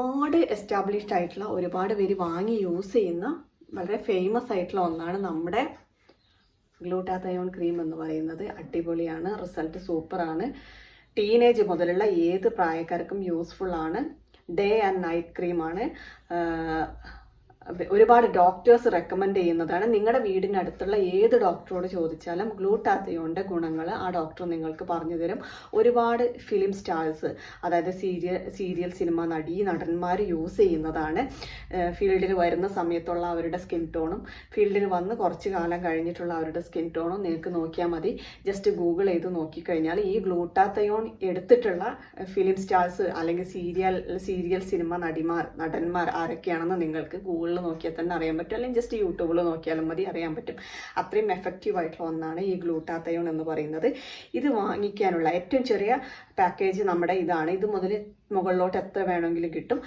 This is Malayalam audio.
ഒരുപാട് എസ്റ്റാബ്ലിഷ്ഡ് ആയിട്ടുള്ള ഒരുപാട് പേര് വാങ്ങി യൂസ് ചെയ്യുന്ന വളരെ ഫേമസ് ആയിട്ടുള്ള ഒന്നാണ് നമ്മുടെ ഗ്ലൂട്ടാത്തയോൺ ക്രീം എന്ന് പറയുന്നത്. അടിപൊളിയാണ്, റിസൾട്ട് സൂപ്പറാണ്. ടീനേജ് മുതലുള്ള ഏത് പ്രായക്കാർക്കും യൂസ്ഫുൾ ആണ്. ഡേ ആൻഡ് നൈറ്റ് ക്രീമാണ്. ഒരുപാട് ഡോക്ടേഴ്സ് റെക്കമെൻഡ് ചെയ്യുന്നതാണ്. നിങ്ങളുടെ വീടിനടുത്തുള്ള ഏത് ഡോക്ടറോട് ചോദിച്ചാലും ഗ്ലൂട്ടാത്തയോണിൻ്റെ ഗുണങ്ങൾ ആ ഡോക്ടർ നിങ്ങൾക്ക് പറഞ്ഞു തരും. ഒരുപാട് ഫിലിം സ്റ്റാർസ്, അതായത് സീരിയൽ സിനിമ നടന്മാർ യൂസ് ചെയ്യുന്നതാണ്. ഫീൽഡിൽ വരുന്ന സമയത്തുള്ള അവരുടെ സ്കിൻ ടോണും ഫീൽഡിൽ വന്ന് കുറച്ച് കാലം കഴിഞ്ഞിട്ടുള്ള അവരുടെ സ്കിൻ ടോണും നിങ്ങൾക്ക് നോക്കിയാൽ മതി. ജസ്റ്റ് ഗൂഗിൾ ചെയ്ത് നോക്കിക്കഴിഞ്ഞാൽ ഈ ഗ്ലൂട്ടാത്തയോൺ എടുത്തിട്ടുള്ള ഫിലിം സ്റ്റാർസ് അല്ലെങ്കിൽ സീരിയൽ സിനിമ നടന്മാർ ആരൊക്കെയാണെന്ന് നിങ്ങൾക്ക് ഗൂഗിളിൽ നോക്കിയാൽ തന്നെ അറിയാൻ പറ്റും, അല്ലെങ്കിൽ ജസ്റ്റ് യൂട്യൂബിൽ നോക്കിയാലും മതി, അറിയാൻ പറ്റും. അത്രയും എഫക്റ്റീവ് ആയിട്ടുള്ള ഒന്നാണ് ഈ ഗ്ലൂട്ടാത്തയോൺ എന്ന് പറയുന്നത്. ഇത് വാങ്ങിക്കാനുള്ള ഏറ്റവും ചെറിയ പാക്കേജ് നമ്മുടെ ഇതാണ്. ഇത് മുതൽ മുകളിലോട്ട് എത്ര വേണമെങ്കിലും കിട്ടും.